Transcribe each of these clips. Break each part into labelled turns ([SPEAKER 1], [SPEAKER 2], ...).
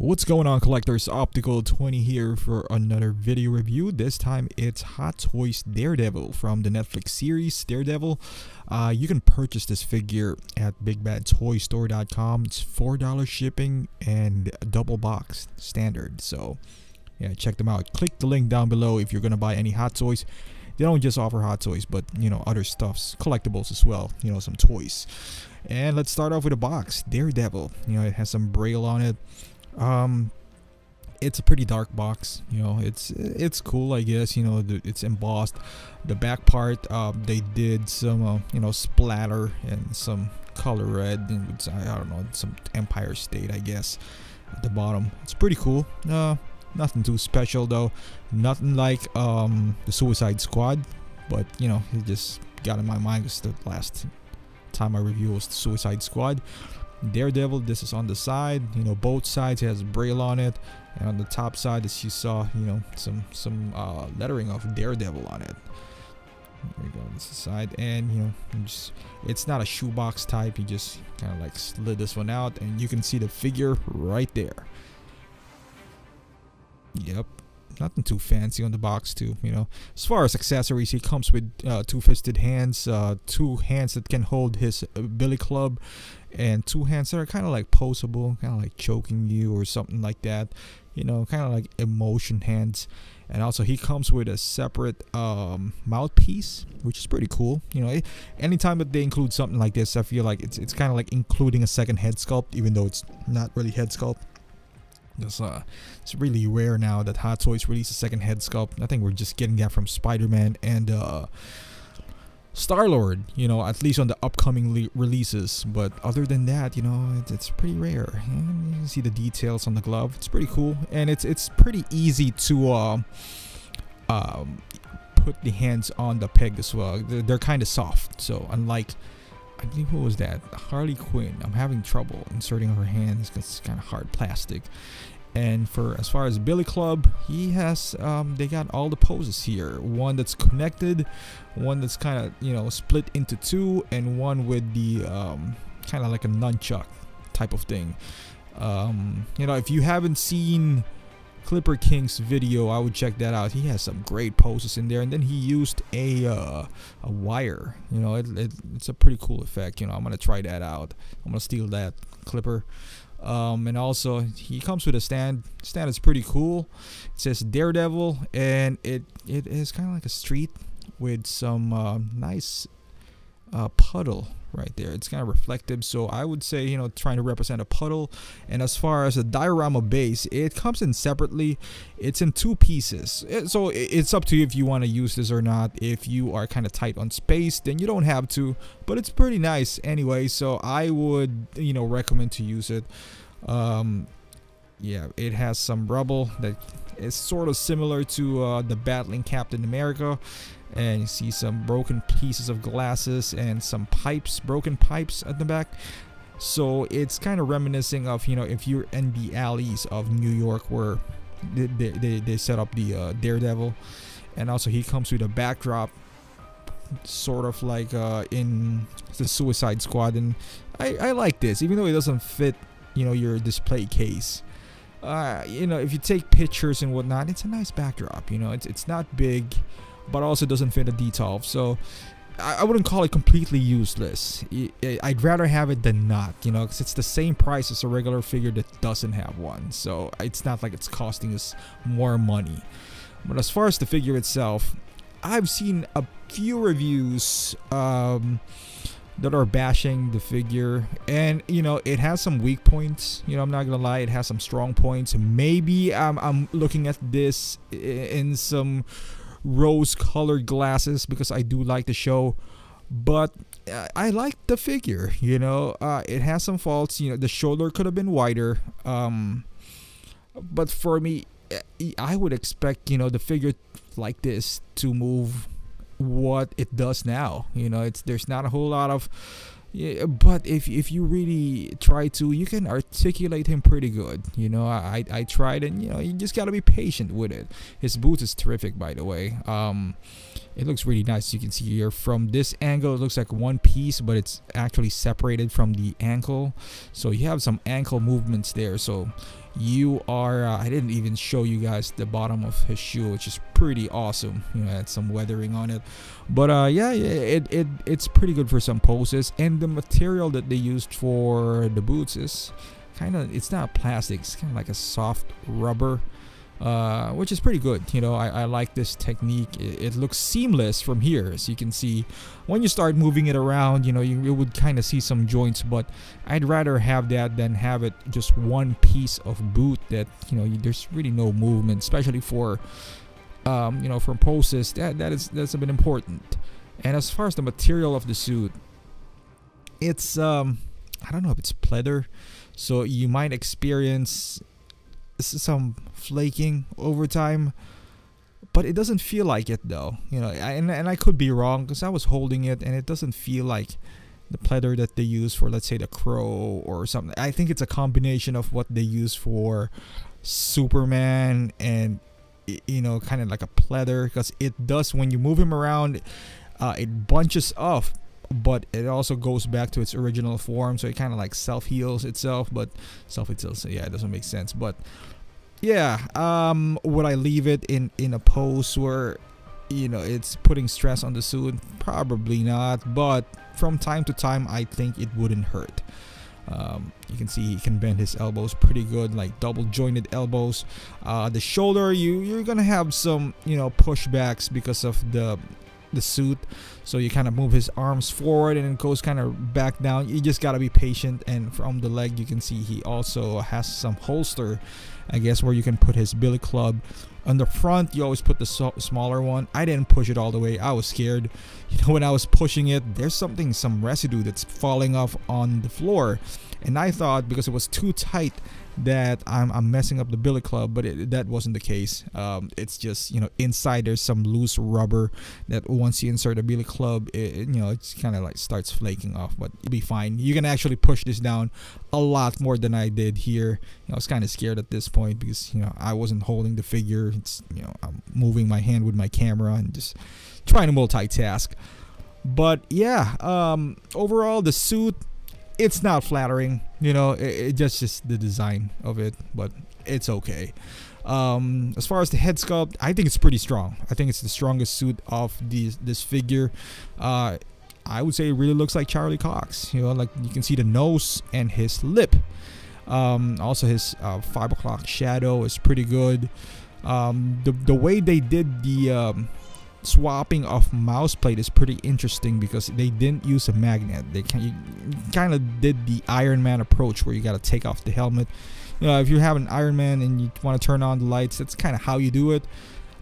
[SPEAKER 1] What's going on, collectors? Optical 20 here for another video review. This time it's Hot Toys Daredevil from the Netflix series Daredevil. You can purchase this figure at BigBadToyStore.com. It's $4 shipping and double box standard. So yeah, check them out. Click the link down below if you're gonna buy any Hot Toys. They don't just offer Hot Toys, but other stuffs, collectibles as well, some toys. And let's start off with a box. Daredevil, it has some braille on it. It's a pretty dark box. It's cool, I guess. It's embossed. The back part, they did some splatter and some color red, and I don't know, some Empire State, I guess, at the bottom. It's pretty cool. Nothing too special though. Nothing like the Suicide Squad, but it just got in my mind because the last time I reviewed was the Suicide Squad. Daredevil, this is on the side. Both sides has braille on it, and on the top side, as you saw, some lettering of Daredevil on it. There you go. This is the side, and it's not a shoebox type. You just kind of like slid this one out, and you can see the figure right there. Yep, nothing too fancy on the box too. As far as accessories, he comes with two-fisted hands, two hands that can hold his billy club, and two hands that are kind of like poseable, kind of like choking you or something like that. Kind of like emotion hands. And also he comes with a separate mouthpiece, which is pretty cool. Anytime that they include something like this, I feel like it's kind of like including a second head sculpt, even though it's not really head sculpt. It's really rare now that Hot Toys release a second head sculpt. I think we're just getting that from Spider-Man and Star-Lord, at least on the upcoming releases. But other than that, it's pretty rare. And you can see the details on the glove. It's pretty cool, and it's pretty easy to put the hands on the peg as well. They're kind of soft, so unlike, I believe, who was that? Harley Quinn. I'm having trouble inserting her hands because it's kind of hard plastic. And as far as Billy Club, he has they got all the poses here. One that's connected, one that's kind of split into two, and one with the kind of like a nunchuck type of thing. If you haven't seen Clipper King's video, I would check that out. He has some great poses in there, and then he used a wire. It's a pretty cool effect. I'm gonna try that out. I'm gonna steal that Clipper. And also he comes with a stand. Stand is pretty cool. It says Daredevil, and it is kind of like a street with some nice puddle right there. It's kind of reflective, so I would say trying to represent a puddle. And as far as the diorama base, it comes in separately. It's in two pieces, so it's up to you if you want to use this or not. If you are kind of tight on space, then you don't have to, but it's pretty nice anyway, so I would recommend to use it. Yeah, it has some rubble that is sort of similar to the battling Captain America. And you see some broken pieces of glasses and some pipes, broken pipes at the back. So it's kind of reminiscing of if you're in the alleys of New York where they set up the Daredevil. And also he comes with a backdrop, sort of like in the Suicide Squad. And I like this, even though it doesn't fit your display case. If you take pictures and whatnot, it's a nice backdrop. It's not big, but also doesn't fit a detail, so I wouldn't call it completely useless. I'd rather have it than not, because it's the same price as a regular figure that doesn't have one, so it's not like it's costing us more money. But as far as the figure itself, I've seen a few reviews that are bashing the figure, and it has some weak points. I'm not gonna lie, it has some strong points. Maybe I'm looking at this in some rose-colored glasses because I do like the show, but I like the figure. It has some faults. The shoulder could have been wider, but for me, I would expect the figure like this to move what it does now. There's not a whole lot of, but if you really try to, you can articulate him pretty good. I tried, and you just gotta be patient with it. His boots is terrific, by the way. it looks really nice. You can see here from this angle, it looks like one piece, but it's actually separated from the ankle. So you have some ankle movements there. So you are I didn't even show you guys the bottom of his shoe, which is pretty awesome. You know, it had some weathering on it, but yeah, it's pretty good for some poses. And the material that they used for the boots is kind of, it's not plastic, it's kind of like a soft rubber, which is pretty good. You know, I like this technique. It looks seamless from here, as you can see. When you start moving it around, you know, you would kind of see some joints, but I'd rather have that than have it just one piece of boot that, you know, there's really no movement, especially for you know, for poses. That's a bit important. And as far as the material of the suit, it's I don't know if it's pleather, so you might experience some flaking over time, but it doesn't feel like it though. You know, and I could be wrong, because I was holding it and it doesn't feel like the pleather that they use for, let's say, the Crow or something. I think it's a combination of what they use for Superman and, you know, kind of like a pleather, because it does, when you move him around, it bunches off, but it also goes back to its original form, so it kind of like self-heals itself. But self-heals, so yeah, it doesn't make sense. But yeah, would I leave it in a pose where, you know, it's putting stress on the suit? Probably not, but from time to time I think it wouldn't hurt. You can see he can bend his elbows pretty good, like double jointed elbows. The shoulder, you're gonna have some, you know, pushbacks because of the suit, so you kind of move his arms forward and it goes kind of back down. You just gotta be patient. And from the leg, you can see he also has some holster, I guess, where you can put his billy club. On the front, you always put the smaller one. I didn't push it all the way. I was scared. You know, when I was pushing it, there's some residue that's falling off on the floor, and I thought because it was too tight that I'm messing up the billy club, but that wasn't the case. It's just, you know, inside there's some loose rubber that once you insert a billy club, you know, it's kind of like starts flaking off, but you'll be fine. You can actually push this down a lot more than I did here. You know, I was kind of scared at this point because, you know, I wasn't holding the figure. It's, you know, I'm moving my hand with my camera and just trying to multitask. But yeah, overall the suit, it's not flattering, you know. It just the design of it, but it's okay. As far as the head sculpt, I think it's pretty strong. I think it's the strongest suit of this figure. I would say it really looks like Charlie Cox. You know, like you can see the nose and his lip. Also his 5 o'clock shadow is pretty good. The way they did the swapping of mouse plate is pretty interesting, because they didn't use a magnet. They kind of did the Iron Man approach, where you got to take off the helmet. You know, if you have an Iron Man and you want to turn on the lights, that's kind of how you do it.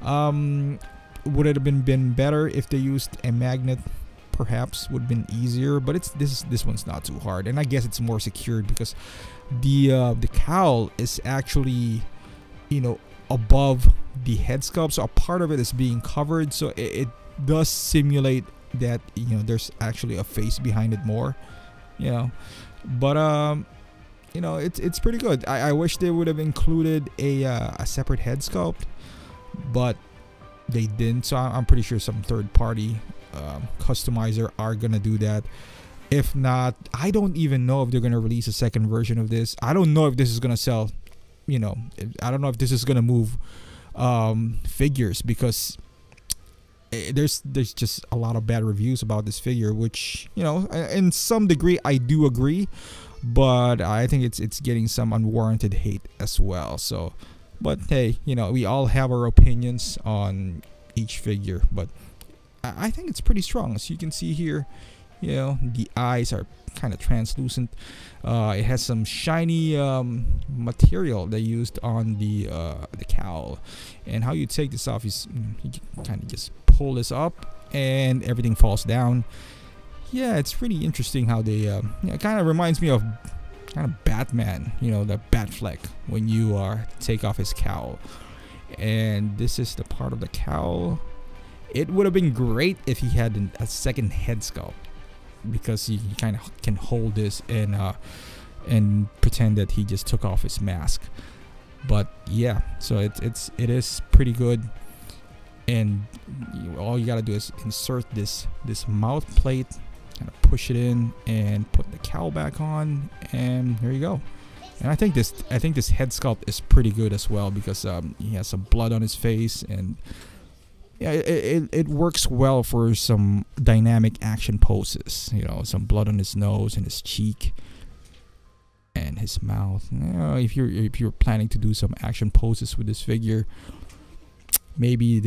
[SPEAKER 1] Would it have been better if they used a magnet? Perhaps would have been easier, but this one's not too hard, and I guess it's more secured because the cowl is actually, you know, above the head sculpt, so a part of it is being covered, so it does simulate that, you know, there's actually a face behind it more, you know. But you know, it's pretty good. I wish they would have included a separate head sculpt, but they didn't, so I'm pretty sure some third-party customizer are gonna do that. If not, I don't even know if they're gonna release a second version of this. I don't know if this is gonna sell, you know, I don't know if this is gonna move figures, because there's just a lot of bad reviews about this figure, which, you know, in some degree I do agree, but I think it's getting some unwarranted hate as well. So, but hey, you know, we all have our opinions on each figure, but I think it's pretty strong. As you can see here, you know, the eyes are kind of translucent. It has some shiny material they used on the cowl. And how you take this off is you kind of just pull this up and everything falls down. Yeah, it's pretty interesting how they it kind of reminds me of kind of Batman, you know, the Batfleck when you take off his cowl. And this is the part of the cowl. It would have been great if he had a second head sculpt, because he kind of can hold this and pretend that he just took off his mask. But yeah, so it is pretty good. and all you gotta do is insert this mouth plate, kind of push it in, and put the cowl back on, and there you go. And I think this head sculpt is pretty good as well, because he has some blood on his face, and yeah, it works well for some dynamic action poses. You know, some blood on his nose and his cheek and his mouth. You know, if you're planning to do some action poses with this figure, maybe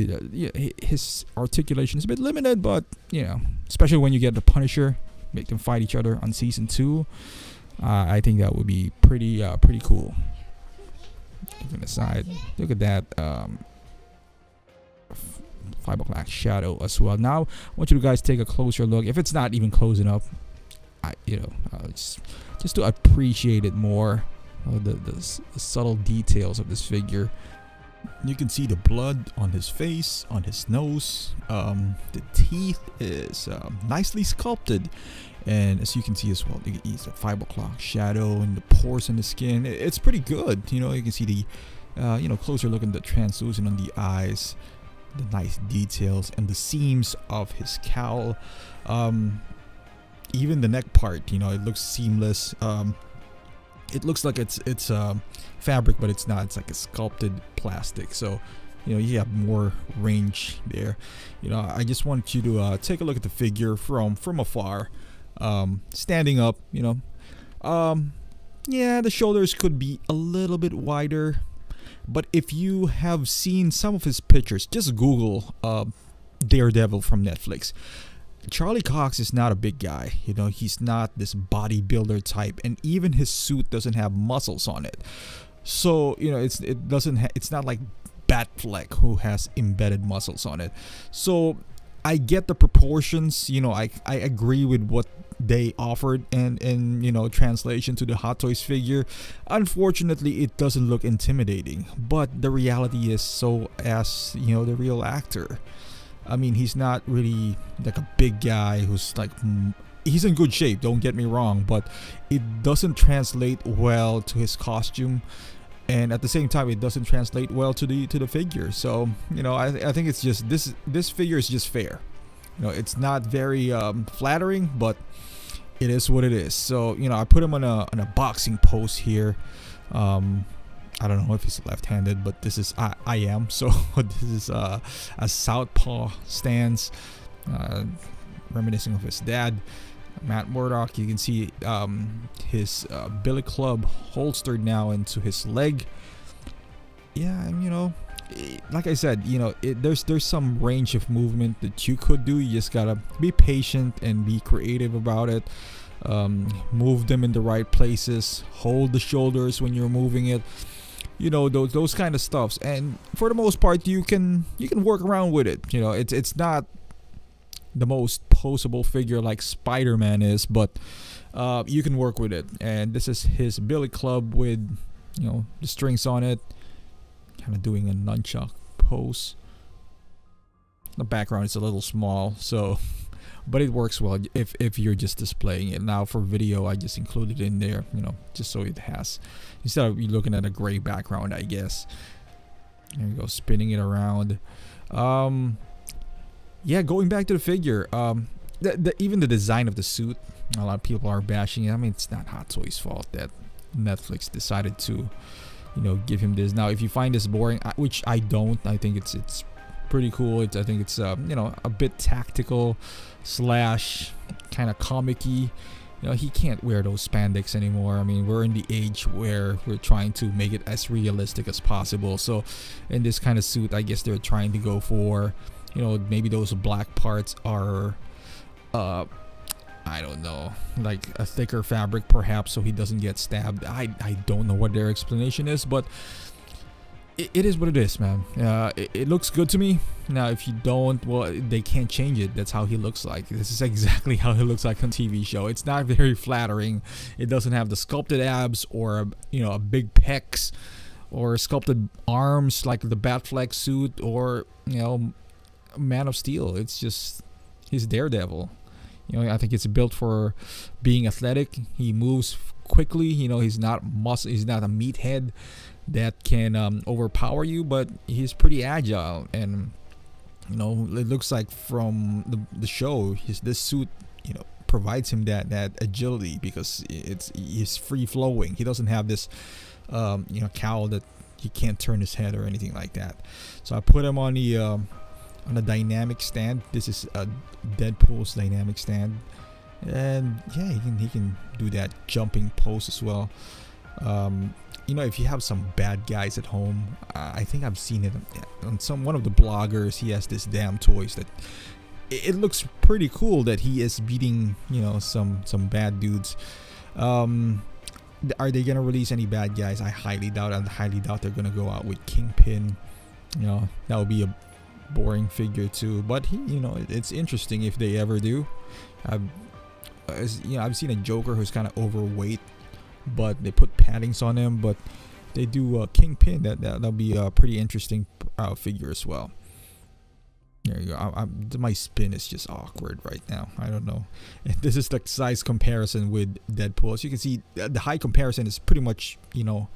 [SPEAKER 1] his articulation is a bit limited, but you know, especially when you get the Punisher, make them fight each other on season 2. I think that would be pretty cool. Looking aside, look at that 5 o'clock shadow as well. Now I want you to guys take a closer look. If it's not even close enough, just to appreciate it more, the subtle details of this figure. You can see the blood on his face, on his nose. The teeth is nicely sculpted, and as you can see as well, he's a 5 o'clock shadow, and the pores in the skin. It's pretty good. You know, you can see the closer look at the translucent on the eyes, the nice details, and the seams of his cowl. Even the neck part, you know, it looks seamless. It looks like it's fabric, but it's not. It's like a sculpted plastic, so you know, you have more range there. You know, I just want you to take a look at the figure from afar, standing up. You know, yeah, the shoulders could be a little bit wider, but if you have seen some of his pictures, just Google Daredevil from Netflix. Charlie Cox is not a big guy. You know, he's not this bodybuilder type, and even his suit doesn't have muscles on it. So you know, it's not like Batfleck, who has embedded muscles on it. So I get the proportions. You know, I agree with what they offered, and you know, translation to the Hot Toys figure. Unfortunately, it doesn't look intimidating, but the reality is, so as you know, the real actor, I mean, he's not really like a big guy who's like, he's in good shape, don't get me wrong, but it doesn't translate well to his costume, and at the same time it doesn't translate well to the figure. So you know, I think it's just this figure is just fair. You know, it's not very flattering, but it is what it is. So you know, I put him on a boxing pose here. I don't know if he's left-handed, but this is I am. So this is a southpaw stance, reminiscing of his dad, Matt Murdock. You can see his billy club holstered now into his leg. Yeah, and you know, like I said, you know, there's some range of movement that you could do. You just gotta be patient and be creative about it. Move them in the right places. Hold the shoulders when you're moving it. You know, those kind of stuffs, and for the most part you can work around with it. You know, it's not the most poseable figure like Spider-Man is, but you can work with it. And this is his billy club with, you know, the strings on it, kind of doing a nunchuck pose. The background is a little small, so but it works well if you're just displaying it. Now for video, I just included it in there, you know, just so it has, instead of you looking at a gray background, I guess. There you go, spinning it around. Yeah, going back to the figure, even the design of the suit, a lot of people are bashing it. I mean, it's not Hot Toys' fault that Netflix decided to, you know, give him this. Now if you find this boring, which I don't, I think it's pretty cool. I think it's you know, a bit tactical slash kind of comic-y. You know, he can't wear those spandex anymore. I mean, we're in the age where we're trying to make it as realistic as possible. So in this kind of suit, I guess they're trying to go for, you know, maybe those black parts are I don't know, like a thicker fabric perhaps, so he doesn't get stabbed. I don't know what their explanation is, but it is what it is, man. It looks good to me. Now if you don't, well, they can't change it. That's how he looks like. This is exactly how he looks like on TV show. It's not very flattering. It doesn't have the sculpted abs or, you know, a big pecs or sculpted arms like the Batfleck suit or, you know, Man of Steel. It's just, he's Daredevil. You know, I think it's built for being athletic. He moves quickly. You know, he's not he's not a meathead that can overpower you, but he's pretty agile. And You know, it looks like from the show, this suit, you know, provides him that agility because he's free flowing. He doesn't have this you know, cowl that he can't turn his head or anything like that. So I put him on the dynamic stand. This is a Deadpool's dynamic stand, and yeah, he can do that jumping pose as well. You know, if you have some bad guys at home, I think I've seen it on one of the bloggers. He has this damn toys that it looks pretty cool that he is beating, you know, some bad dudes. Are they gonna release any bad guys? I highly doubt. I highly doubt they're gonna go out with Kingpin. You know, that would be a boring figure too. But you know, it's interesting if they ever do. You know, I've seen a Joker who's kind of overweight, but they put paddings on him. But they do Kingpin. That'll be a pretty interesting figure as well. There you go. My spin is just awkward right now. I don't know. This is the size comparison with Deadpool. As you can see, the height comparison is pretty much, you know,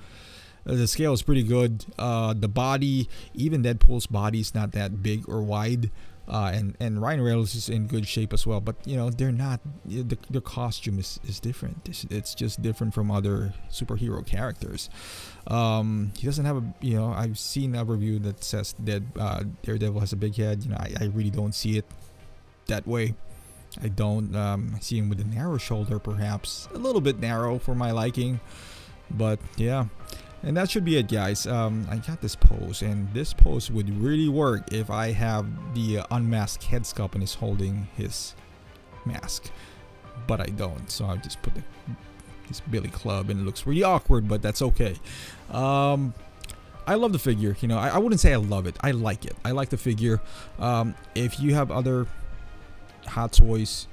[SPEAKER 1] the scale is pretty good. The body, even Deadpool's body is not that big or wide. And Ryan Reynolds is in good shape as well, but you know, they're not, the costume is different. It's just different from other superhero characters. He doesn't have a, you know, I've seen a review that says that Daredevil has a big head. You know, I really don't see it that way. I don't see him with a narrow shoulder, perhaps a little bit narrow for my liking, but yeah. And that should be it, guys. I got this pose, and this pose would really work if I have the unmasked head sculpt and he's holding his mask, but I don't. So I just put this Billy Club, and it looks really awkward, but that's okay. I love the figure. You know, I wouldn't say I love it. I like it. I like the figure. If you have other Hot Toys,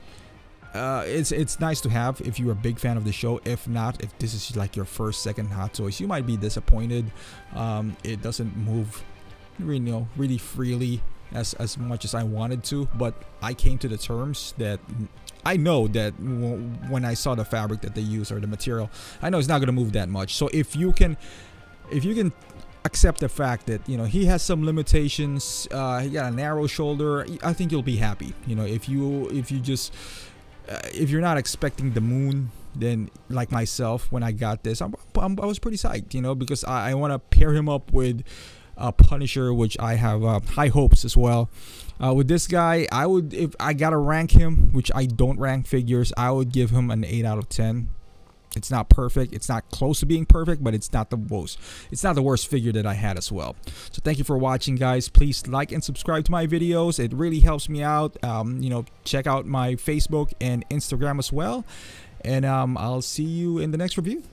[SPEAKER 1] it's nice to have if you're a big fan of the show. If not, if this is like your first, second Hot Toys, you might be disappointed. It doesn't move really freely as much as I wanted to, but I came to the terms that I know that when I saw the fabric that they use or the material, I know it's not going to move that much. So if you can accept the fact that, you know, he has some limitations, he got a narrow shoulder, I think you'll be happy. You know, if you're not expecting the moon, then like myself, when I got this, I was pretty psyched, you know, because I want to pair him up with Punisher, which I have high hopes as well. With this guy, if I gotta rank him, which I don't rank figures, I would give him an 8 out of 10. It's not perfect. It's not close to being perfect, but it's not the worst. It's not the worst figure that I had as well. So thank you for watching, guys. Please like and subscribe to my videos. It really helps me out. You know, check out my Facebook and Instagram as well. And I'll see you in the next review.